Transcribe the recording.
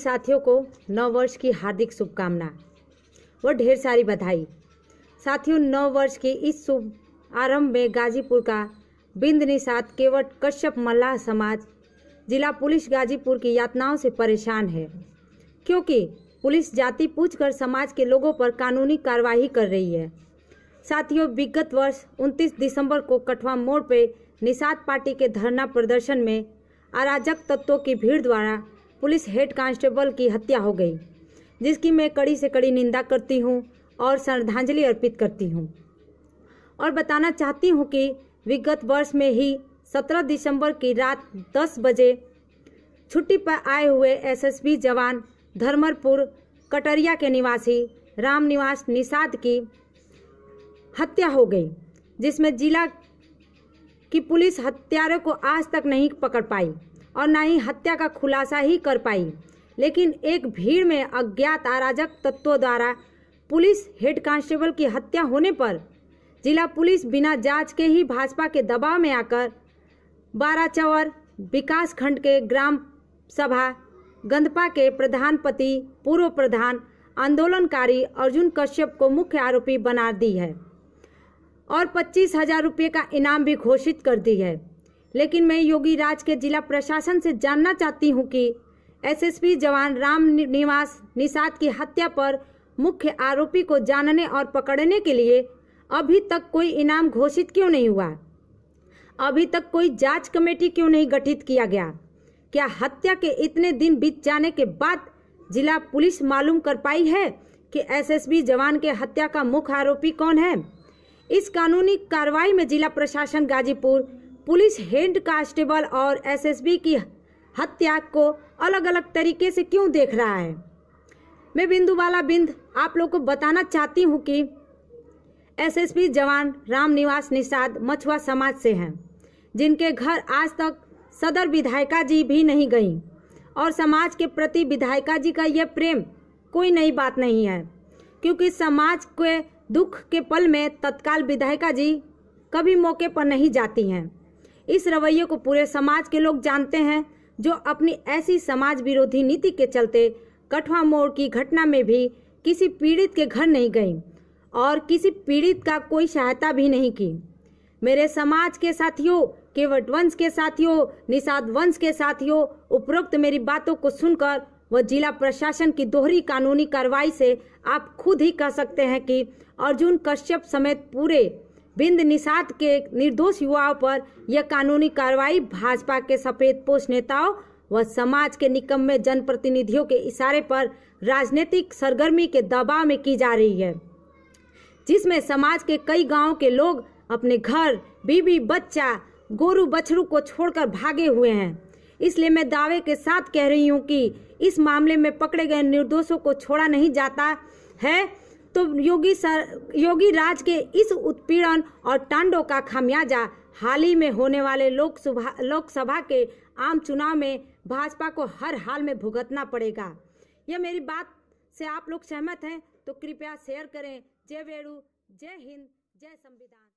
साथियों को नव वर्ष की हार्दिक शुभकामना व ढेर सारी बधाई। साथियों, नव वर्ष के इस शुभ आरंभ में गाजीपुर का बिंद निषाद केवट कश्यप मल्लाह समाज जिला पुलिस गाजीपुर की यातनाओं से परेशान है, क्योंकि पुलिस जाति पूछकर समाज के लोगों पर कानूनी कार्रवाई कर रही है। साथियों, विगत वर्ष 29 दिसंबर को कठवा मोड़ पे निषाद पार्टी के धरना प्रदर्शन में अराजक तत्वों की भीड़ द्वारा पुलिस हेड कांस्टेबल की हत्या हो गई, जिसकी मैं कड़ी से कड़ी निंदा करती हूं और श्रद्धांजलि अर्पित करती हूं। और बताना चाहती हूं कि विगत वर्ष में ही 17 दिसंबर की रात 10 बजे छुट्टी पर आए हुए एसएसबी जवान धर्मरपुर कटरिया के निवासी रामनिवास निषाद की हत्या हो गई, जिसमें जिला की पुलिस हत्यारों को आज तक नहीं पकड़ पाई और न ही हत्या का खुलासा ही कर पाई। लेकिन एक भीड़ में अज्ञात अराजक तत्वों द्वारा पुलिस हेड कांस्टेबल की हत्या होने पर जिला पुलिस बिना जांच के ही भाजपा के दबाव में आकर बाराचौर विकास खंड के ग्राम सभा गंदपा के प्रधानपति पूर्व प्रधान आंदोलनकारी अर्जुन कश्यप को मुख्य आरोपी बना दी है और 25,000 रुपये का इनाम भी घोषित कर दी है। लेकिन मैं योगी राज के जिला प्रशासन से जानना चाहती हूं कि एसएसपी जवान रामनिवास निषाद की हत्या पर मुख्य आरोपी को जानने और पकड़ने के लिए अभी तक कोई इनाम घोषित क्यों नहीं हुआ? अभी तक कोई जांच कमेटी क्यों नहीं गठित किया गया? क्या हत्या के इतने दिन बीत जाने के बाद जिला पुलिस मालूम कर पाई है कि एसएसबी जवान के हत्या का मुख्य आरोपी कौन है? इस कानूनी कार्रवाई में जिला प्रशासन गाजीपुर पुलिस हेड कांस्टेबल और एसएसबी की हत्या को अलग अलग तरीके से क्यों देख रहा है? मैं बिंदुबाला बिंद आप लोग को बताना चाहती हूँ कि एसएसबी जवान रामनिवास निषाद मछुआ समाज से हैं, जिनके घर आज तक सदर विधायिका जी भी नहीं गई और समाज के प्रति विधायिका जी का यह प्रेम कोई नई बात नहीं है, क्योंकि समाज के दुख के पल में तत्काल विधायिका जी कभी मौके पर नहीं जाती हैं। इस रवैये को पूरे समाज के लोग जानते हैं, जो अपनी ऐसी समाज विरोधी नीति के चलते कठवा मोड़ की घटना में भी किसी पीड़ित के घर नहीं गई और किसी पीड़ित का कोई सहायता भी नहीं की। मेरे समाज के साथियों, केवट वंश के साथियों, निषाद वंश के साथियों, उपरोक्त मेरी बातों को सुनकर व जिला प्रशासन की दोहरी कानूनी कार्रवाई से आप खुद ही कह सकते हैं कि अर्जुन कश्यप समेत पूरे बिंद निषाद के निर्दोष युवाओं पर यह कानूनी कार्रवाई भाजपा के सफेदपोश नेताओं व समाज के निकम्मे जनप्रतिनिधियों के इशारे पर राजनीतिक सरगर्मी के दबाव में की जा रही है, जिसमें समाज के कई गांवों के लोग अपने घर, बीवी, बच्चा, गोरू बछड़ू को छोड़कर भागे हुए हैं। इसलिए मैं दावे के साथ कह रही हूं कि इस मामले में पकड़े गए निर्दोषों को छोड़ा नहीं जाता है तो योगी राज के इस उत्पीड़न और तांडव का खामियाजा हाल ही में होने वाले लोकसभा के आम चुनाव में भाजपा को हर हाल में भुगतना पड़ेगा। यह मेरी बात से आप लोग सहमत हैं तो कृपया शेयर करें। जय वेणु, जय हिंद, जय संविधान।